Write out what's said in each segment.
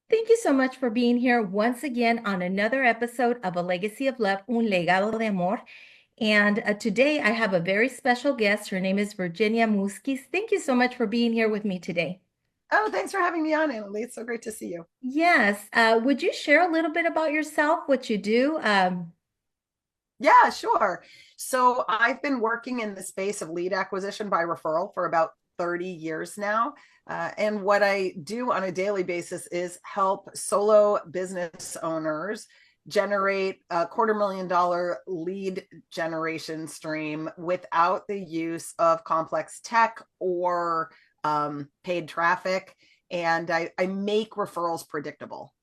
Thank you so much for being here once again on another episode of A Legacy of Love, Un Legado de Amor. And today I have a very special guest. Her name is Virginia Muzquiz. Thank you so much for being here with me today. Oh, thanks for having me on, Analee. It's so great to see you. Yes, would you share a little bit about yourself, what you do? Yeah, sure. So I've been working in the space of lead acquisition by referral for about 30 years now. And what I do on a daily basis is help solo business owners generate a $250,000 lead generation stream without the use of complex tech or paid traffic. And I make referrals predictable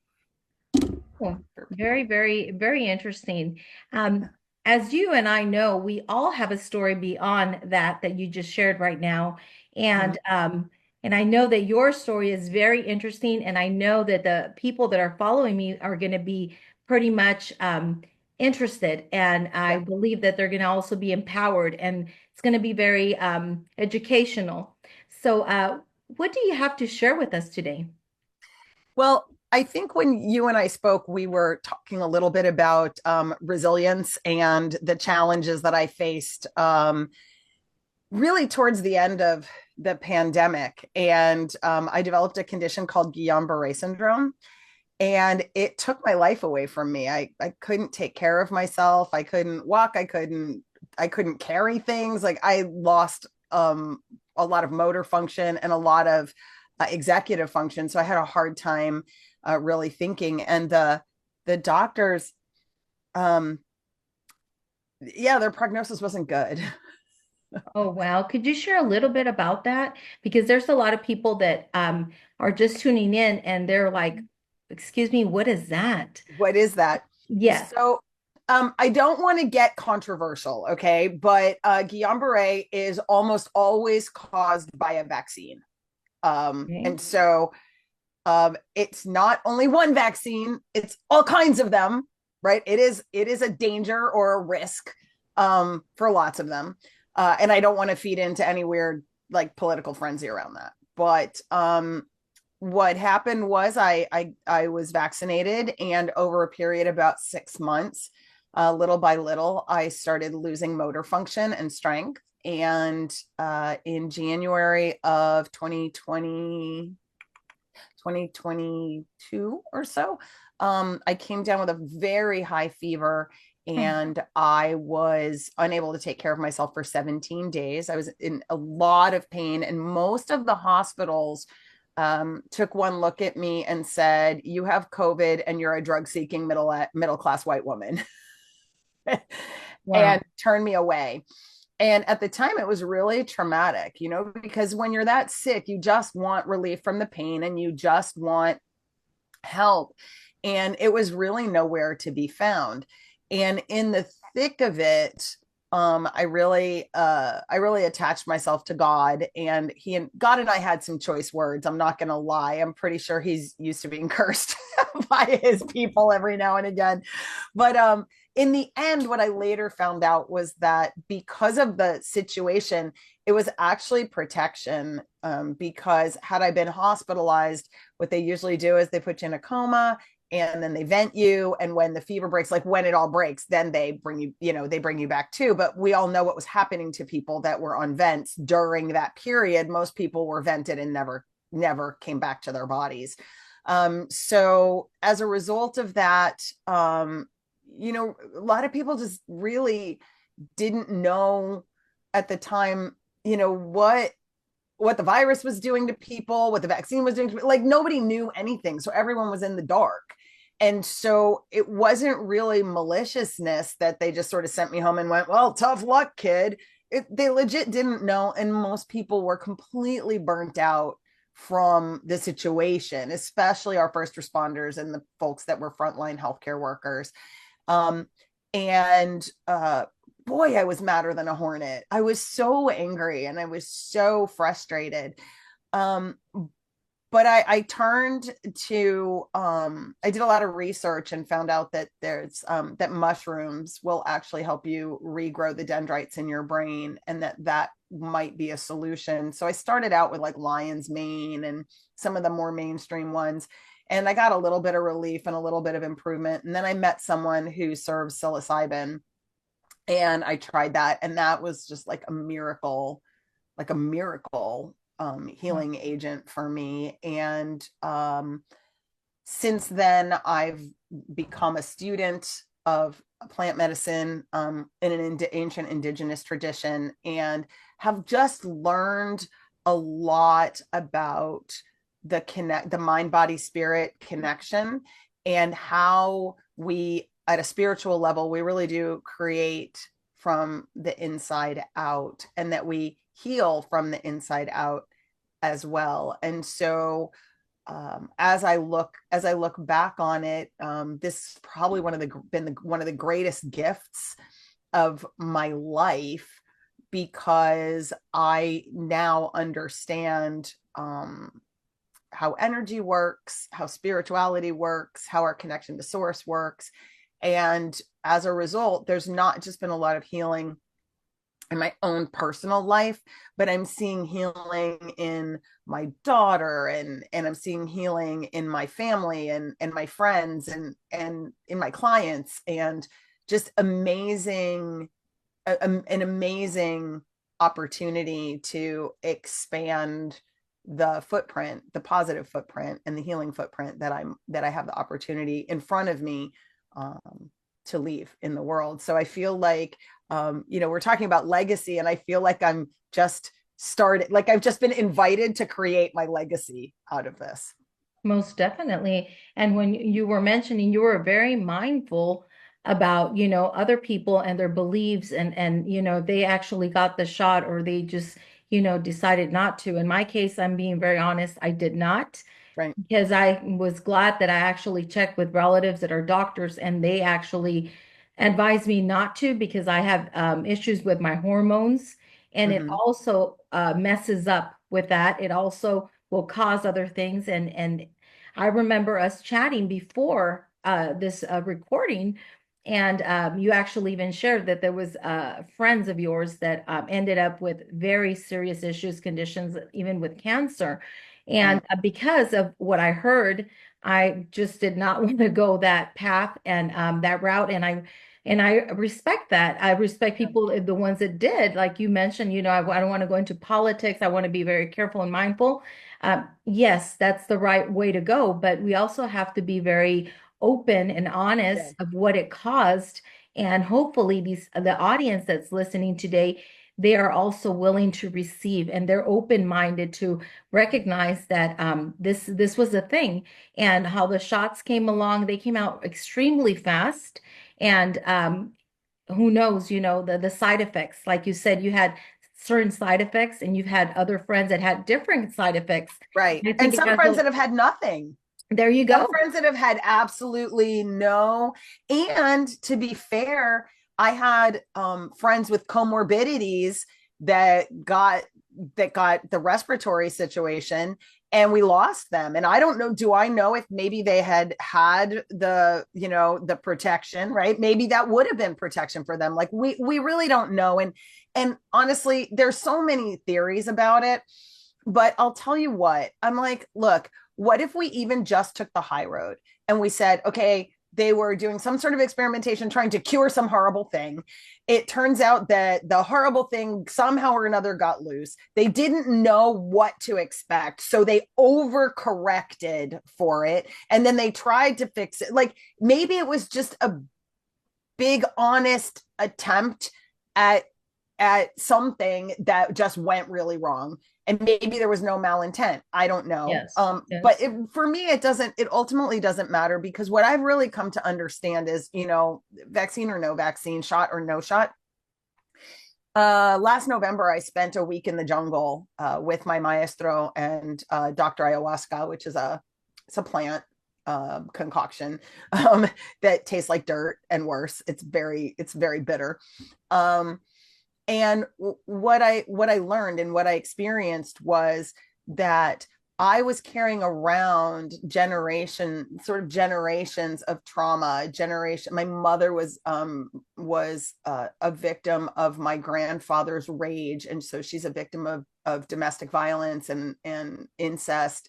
Oh, for very, people. very, very interesting. Um, as you and I know, we all have a story beyond that you just shared right now. Mhm. And I know that your story is very interesting, and I know that the people that are following me are going to be pretty much interested. And I Yeah. believe that they're going to also be empowered, and it's going to be very educational. So, what do you have to share with us today? Well, I think when you and I spoke, we were talking a little bit about resilience and the challenges that I faced really towards the end of the pandemic. And I developed a condition called Guillain-Barré syndrome. And it took my life away from me. I couldn't take care of myself. I couldn't walk. I couldn't carry things. Like I lost a lot of motor function and a lot of executive function. So I had a hard time really thinking. And the doctors, um, yeah, their prognosis wasn't good. Oh, wow. Could you share a little bit about that? Because there's a lot of people that are just tuning in and they're like, excuse me, what is that? What is that? Yes. So I don't want to get controversial, okay? But Guillain-Barré is almost always caused by a vaccine. Okay. And so it's not only one vaccine, it's all kinds of them, right? It is a danger or a risk for lots of them. And I don't want to feed into any weird like political frenzy around that. But what happened was I was vaccinated, and over a period of about 6 months, little by little, I started losing motor function and strength. And in January of 2022 or so, I came down with a very high fever, Hmm. and I was unable to take care of myself for 17 days. I was in a lot of pain, and most of the hospitals took one look at me and said, "You have COVID, and you're a drug-seeking middle class white woman," and Wow. turned me away. And at the time, it was really traumatic, because when you're that sick, you just want relief from the pain and you just want help. And it was really nowhere to be found. And in the thick of it, I really attached myself to God, and God and I had some choice words. I'm not going to lie. I'm pretty sure he's used to being cursed by his people every now and again. But in the end, what I later found out was that because of the situation, it was actually protection. Because had I been hospitalized, what they usually do is they put you in a coma, and then they vent you, and when the fever breaks, like when it all breaks, then they bring you back too. But we all know what was happening to people that were on vents during that period. Most people were vented and never came back to their bodies. So as a result of that, a lot of people just really didn't know at the time, what the virus was doing to people, what the vaccine was doing to people. Like nobody knew anything. So everyone was in the dark. And so it wasn't really maliciousness that they just sort of sent me home and went, well, tough luck, kid. They legit didn't know. And most people were completely burnt out from the situation, especially our first responders and the folks that were frontline healthcare workers. Um, and boy, I was madder than a hornet. I was so angry and I was so frustrated. Um, but I turned to I did a lot of research and found out that there's that mushrooms will actually help you regrow the dendrites in your brain, and that might be a solution. So I started out with like lion's mane and some of the more mainstream ones, and I got a little bit of relief and a little bit of improvement. And then I met someone who serves psilocybin, and I tried that, and that was just like a miracle healing agent for me. And since then, I've become a student of plant medicine in an ancient indigenous tradition, and have just learned a lot about the mind body spirit connection, and how we, at a spiritual level, we really do create from the inside out, and that we heal from the inside out as well. And so as I look back on it, this is probably one of the greatest gifts of my life, because I now understand how energy works, how spirituality works, how our connection to source works. And as a result, there's not just been a lot of healing in my own personal life, but I'm seeing healing in my daughter, and I'm seeing healing in my family and my friends and in my clients, and just an amazing opportunity to expand the footprint, the positive footprint and the healing footprint that I have the opportunity in front of me to leave in the world. So I feel like we're talking about legacy, and I feel like I've just been invited to create my legacy out of this. Most definitely. And when you were mentioning, you were very mindful about, other people and their beliefs, and they actually got the shot, or they just, decided not to. In my case, I'm being very honest, I did not, Right. because I was glad that I actually checked with relatives that are doctors, and they actually advised me not to, because I have issues with my hormones, and it Mm-hmm. also messes up with that. It also will cause other things, and I remember us chatting before this recording, and you actually even shared that there was friends of yours that ended up with very serious issues, conditions, even with cancer. And Right. because of what I heard, I just did not want to go that path and that route. And I respect that. I respect Yeah. people, the ones that did, like you mentioned, I don't want to go into politics. I want to be very careful and mindful. Yes, that's the right way to go, but we also have to be very open and Yeah. honest of what it caused. And hopefully the audience that's listening today, they are also willing to receive, and they're open-minded to recognize that this was a thing. And how the shots came along, they came out extremely fast. And who knows, the side effects. Like you said, you had certain side effects, and you've had other friends that had different side effects. Right. I And think it some has friends that have had nothing. there you Some go. friends that have had absolutely no. And to be fair, I had friends with comorbidities that got the respiratory situation, and we lost them. And I don't know, do I know if maybe they had the protection, right? Maybe that would have been protection for them. Like we really don't know. And honestly, there's so many theories about it. But I'll tell you what, I'm like, look, what if we even just took the high road and we said, okay, they were doing some sort of experimentation trying to cure some horrible thing. It turns out that the horrible thing somehow or another got loose. They didn't know what to expect. So they overcorrected for it. And then they tried to fix it. Like maybe it was just a big, honest attempt at something that just went really wrong, and maybe there was no malintent. I don't know. Yes, But yes. for me, it ultimately doesn't matter, because what I've really come to understand is, vaccine or no vaccine, shot or no shot. Last November, I spent a week in the jungle with my maestro and Dr. Ayahuasca, which is it's a plant concoction that tastes like dirt and worse. It's very bitter. Um, and what I learned and what I experienced was that I was carrying around generations of trauma. My mother was a victim of my grandfather's rage, and so she's a victim of domestic violence and incest,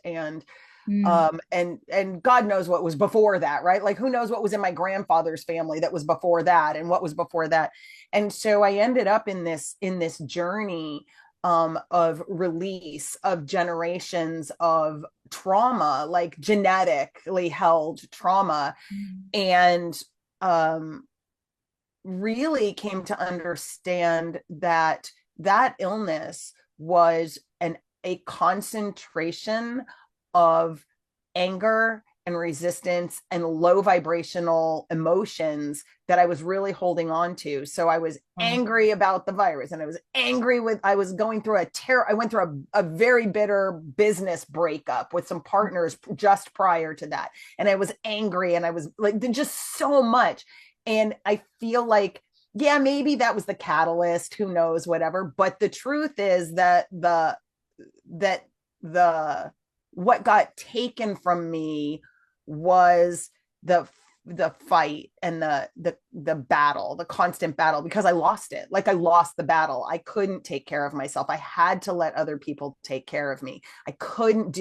Mm. and God knows what was before that, right? Like who knows what was in my grandfather's family that was before that, and what was before that. And so I ended up in this journey of release of generations of trauma, like genetically held trauma, Mm. and um, really came to understand that that illness was a concentration of anger and resistance and low vibrational emotions that I was really holding on to. So I was Oh. angry about the virus, and I was going through I went through a very bitter business breakup with some partners just prior to that. And I was angry, and I was like, just so much. And I feel like, yeah, maybe that was the catalyst, who knows, whatever. But the truth is that the what got taken from me was the fight and the battle, the constant battle, because I lost it. Like I lost the battle. I couldn't take care of myself. I had to let other people take care of me. I couldn't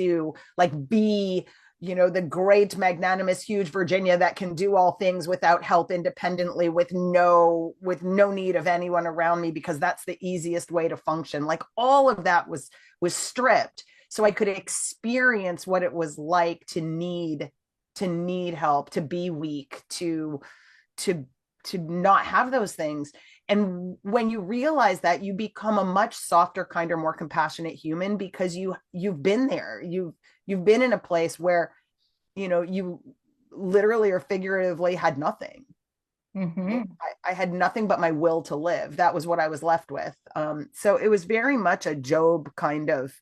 be the great, magnanimous, huge Virginia that can do all things without help independently, with no need of anyone around me, because that's the easiest way to function. Like all of that was stripped, so I could experience what it was like to need help, to be weak, to to not have those things. And when you realize that, you become a much softer, kinder, more compassionate human, because you've been there. You've been in a place where you literally or figuratively had nothing. Hmm. I had nothing but my will to live. That was what I was left with. So it was very much a Job kind of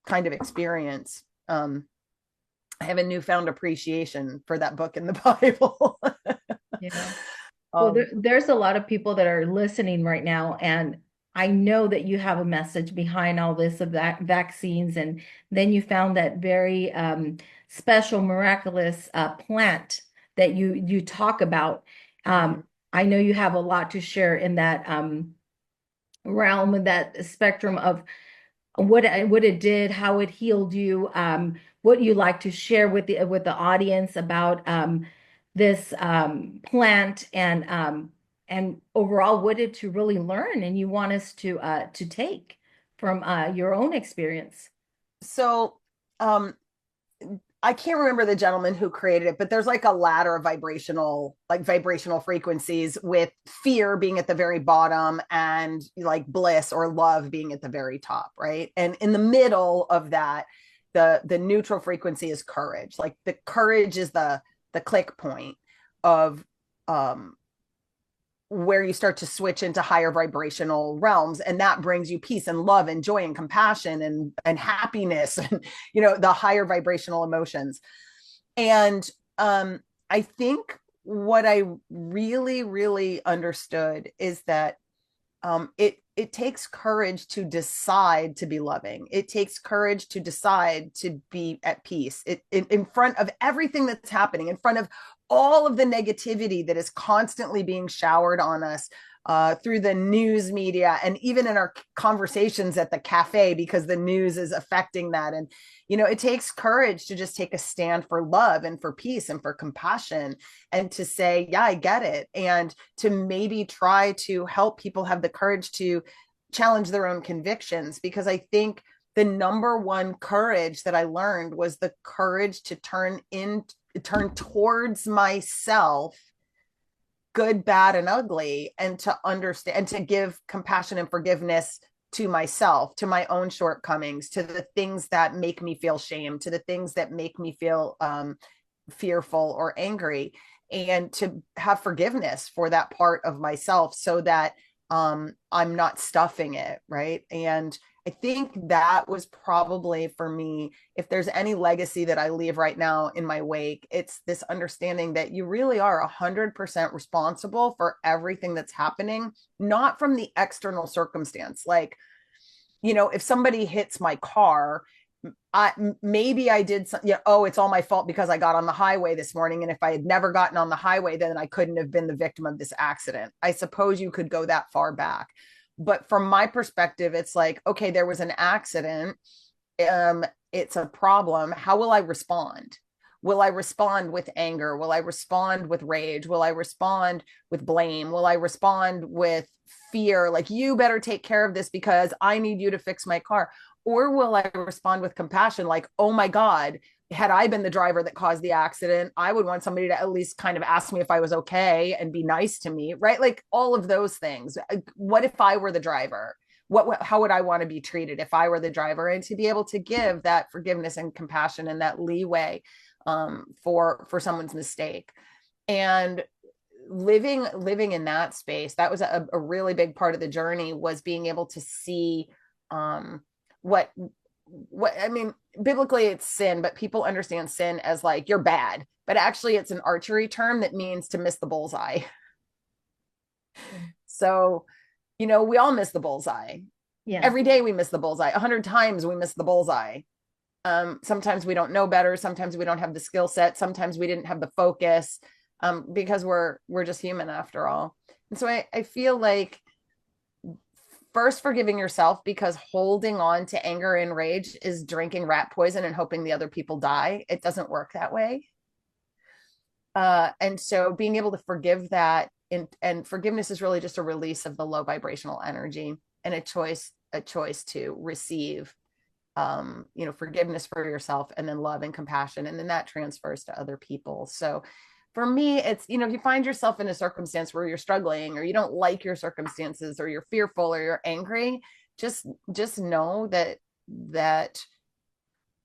experience. I have a newfound appreciation for that book in the Bible. Yeah. Well, um, there's a lot of people that are listening right now, and I know that you have a message behind all this of that vaccines, and then you found that very special, miraculous plant that you talk about. mhm. I know you have a lot to share in that realm, in that spectrum of what it did, how it healed you, what you like to share with the audience about this plant and overall what did to really learn and you want us to take from your own experience. So um, I can't remember the gentleman who created it, but there's like a ladder of vibrational frequencies, with fear being at the very bottom and like bliss or love being at the very top, right? And in the middle of that, the neutral frequency is courage. Like the courage is the click point of um where you start to switch into higher vibrational realms, and that brings you peace and love and joy and compassion and happiness, and the higher vibrational emotions. And I think what I really, really understood is that it takes courage to decide to be loving. It takes courage to decide to be at peace. In front of everything that's happening, in front of all of the negativity that is constantly being showered on us through the news media, and even in our conversations at the cafe, because the news is affecting that. And it takes courage to just take a stand for love and for peace and for compassion, and to say, yeah, I get it, and to maybe try to help people have the courage to challenge their own convictions. Because I think the number one courage that I learned was the courage to turn towards myself, good, bad, and ugly, and to understand and to give compassion and forgiveness to myself, to my own shortcomings, to the things that make me feel shame, to the things that make me feel fearful or angry, and to have forgiveness for that part of myself, so that I'm not stuffing it, right? And I think that was probably, for me, if there's any legacy that I leave right now in my wake, it's this understanding that you really are 100% responsible for everything that's happening, not from the external circumstance. Like, if somebody hits my car, maybe I did some, oh, it's all my fault because I got on the highway this morning. And if I had never gotten on the highway, then I couldn't have been the victim of this accident. I suppose you could go that far back. But from my perspective, it's like, okay, there was an accident. It's a problem. How will I respond? Will I respond with anger? Will I respond with rage? Will I respond with blame? Will I respond with fear? Like, you better take care of this because I need you to fix my car. Or will I respond with compassion? Like, oh my God, had I been the driver that caused the accident, I would want somebody to at least kind of ask me if I was okay and be nice to me, right? Like all of those things. What if I were the driver? How would I want to be treated if I were the driver? And to be able to give that forgiveness and compassion and that leeway for someone's mistake. And living in that space, that was a really big part of the journey, was being able to see what I mean, biblically it's sin, but people understand sin as like you're bad, but actually it's an archery term that means to miss the bullseye. So, we all miss the bullseye. Yes. Every day we miss the bullseye. 100 times we miss the bullseye. Sometimes we don't know better. Sometimes we don't have the skill set. Sometimes we didn't have the focus, because we're just human after all. And so I feel like first forgiving yourself, because holding on to anger and rage is drinking rat poison and hoping the other people die. It doesn't work that way. And so being able to forgive that, and forgiveness is really just a release of the low vibrational energy and a choice to receive, forgiveness for yourself, and then love and compassion. And then that transfers to other people. So for me, it's, if you find yourself in a circumstance where you're struggling, or you don't like your circumstances, or you're fearful, or you're angry, just know that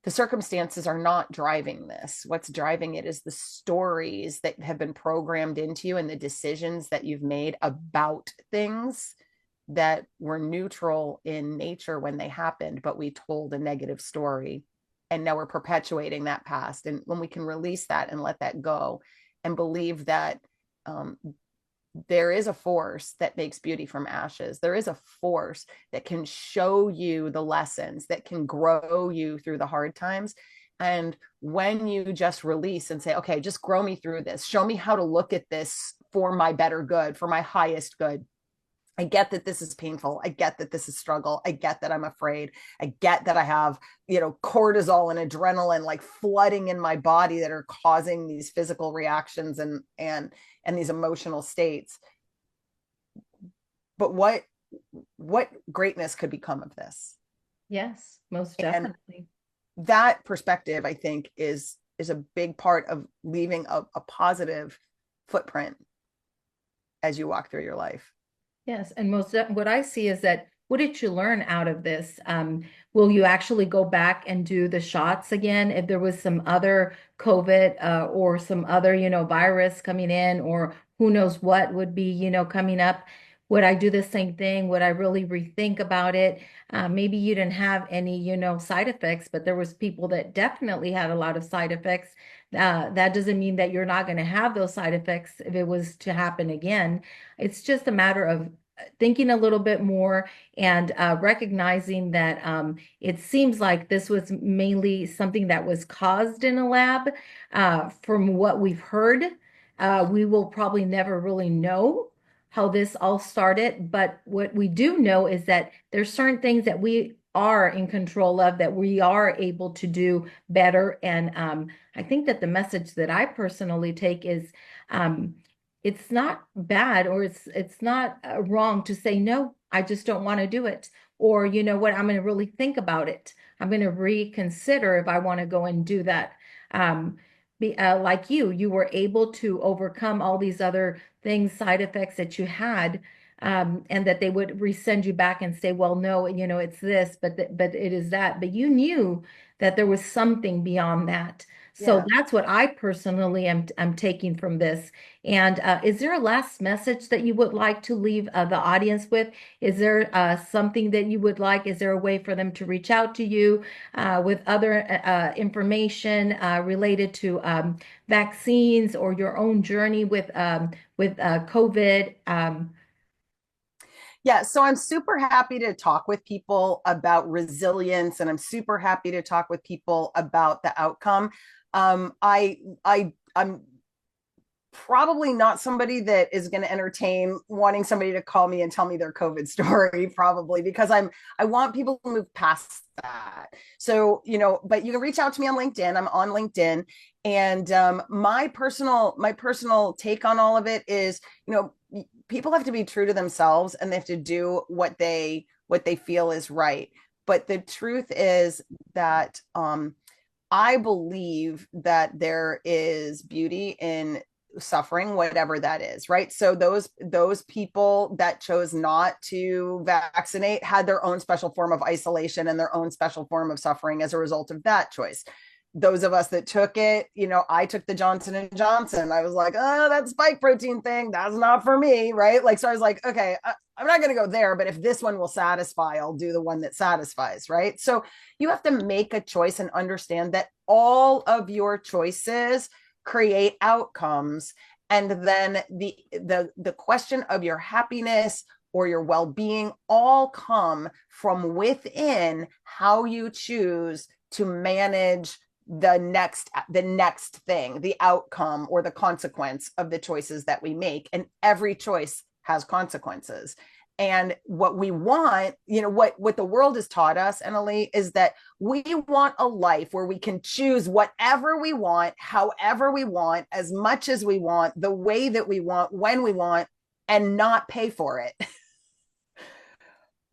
the circumstances are not driving this. What's driving it is the stories that have been programmed into you and the decisions that you've made about things that were neutral in nature when they happened, but we told a negative story. And now we're perpetuating that past. And when we can release that and let that go and believe that there is a force that makes beauty from ashes. There is a force that can show you the lessons, that can grow you through the hard times. And when you just release and say, okay, just grow me through this, show me how to look at this for my better good, for my highest good. I get that this is painful. I get that this is struggle. I get that I'm afraid. I get that I have, cortisol and adrenaline like flooding in my body that are causing these physical reactions and these emotional states. But what greatness could become of this? Yes, most definitely. And that perspective, I think, is a big part of leaving a positive footprint as you walk through your life. Yes, and what I see is that, what did you learn out of this? Will you actually go back and do the shots again if there was some other COVID or some other, virus coming in, or who knows what would be, coming up? Would I do the same thing? Would I really rethink about it? Maybe you didn't have any, side effects, but there was people that definitely had a lot of side effects. That doesn't mean that you're not going to have those side effects if it was to happen again. It's just a matter of thinking a little bit more and recognizing that it seems like this was mainly something that was caused in a lab. From what we've heard, we will probably never really know how this all started, but what we do know is that there's certain things that we are in control of, that we are able to do better. And I think that the message that I personally take is it's not bad, or it's not wrong to say, no, I just don't want to do it. Or, you know what, I'm going to really think about it. I'm going to reconsider if I want to go and do that. Like you were able to overcome all these other things, side effects that you had, and that they would resend you back and say, well, no, it's this, but it is that. But you knew that there was something beyond that. So Yeah. that's what I personally am taking from this. And is there a last message that you would like to leave the audience with? Is there something that you would like? Is there a way for them to reach out to you with other information related to vaccines, or your own journey with COVID? Yeah, so I'm super happy to talk with people about resilience, and I'm super happy to talk with people about the outcome. I'm probably not somebody that is going to entertain wanting somebody to call me and tell me their COVID story, probably because I want people to move past that. So, but you can reach out to me on LinkedIn. I'm on LinkedIn. And my personal take on all of it is, people have to be true to themselves, and they have to do what they feel is right. But the truth is that I believe that there is beauty in suffering, whatever that is, right? So those people that chose not to vaccinate had their own special form of isolation and their own special form of suffering as a result of that choice. Those of us that took it, I took the Johnson and Johnson. I was like, oh, that spike protein thing, that's not for me, right? Like, so I was like, okay, I'm not going to go there, but if this one will satisfy, I'll do the one that satisfies, right? So you have to make a choice and understand that all of your choices create outcomes, and then the question of your happiness or your well-being all come from within how you choose to manage the next thing, the outcome or the consequence of the choices that we make. And every choice has consequences. And what we want, what the world has taught us, Analee, is that we want a life where we can choose whatever we want, however we want, as much as we want, the way that we want, when we want, and not pay for it.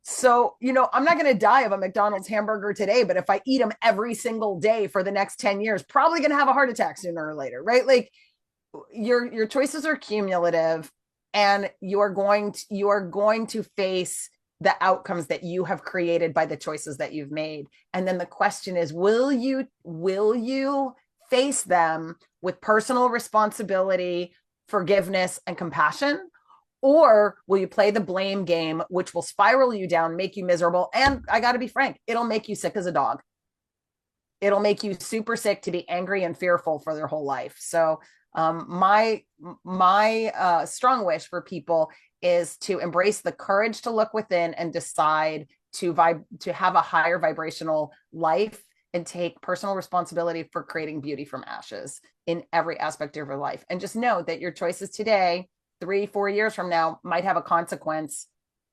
So, I'm not going to die of a McDonald's hamburger today, but if I eat them every single day for the next 10 years, probably going to have a heart attack sooner or later, right? Like your choices are cumulative, and you are going to face the outcomes that you have created by the choices that you've made. And then the question is, will you face them with personal responsibility, forgiveness, and compassion? Or will you play the blame game, which will spiral you down, make you miserable? And I got to be frank, it'll make you sick as a dog. It'll make you super sick to be angry and fearful for their whole life. So my strong wish for people is to embrace the courage to look within and decide to have a higher vibrational life and take personal responsibility for creating beauty from ashes in every aspect of your life. And just know that your choices today, 3-4 years from now, might have a consequence.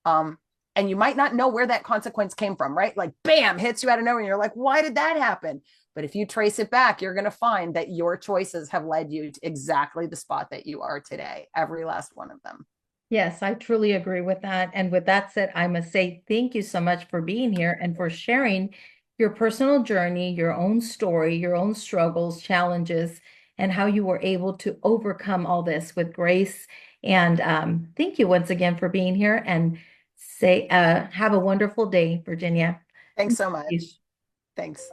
And you might not know where that consequence came from, right? Like, bam, hits you out of nowhere. And you're like, why did that happen? But if you trace it back, you're going to find that your choices have led you to exactly the spot that you are today, every last one of them. Yes, I truly agree with that. And with that said, I must say thank you so much for being here and for sharing your personal journey, your own story, your own struggles, challenges, and how you were able to overcome all this with grace. And thank you once again for being here, and have a wonderful day, Virginia. Thanks so much. Thanks.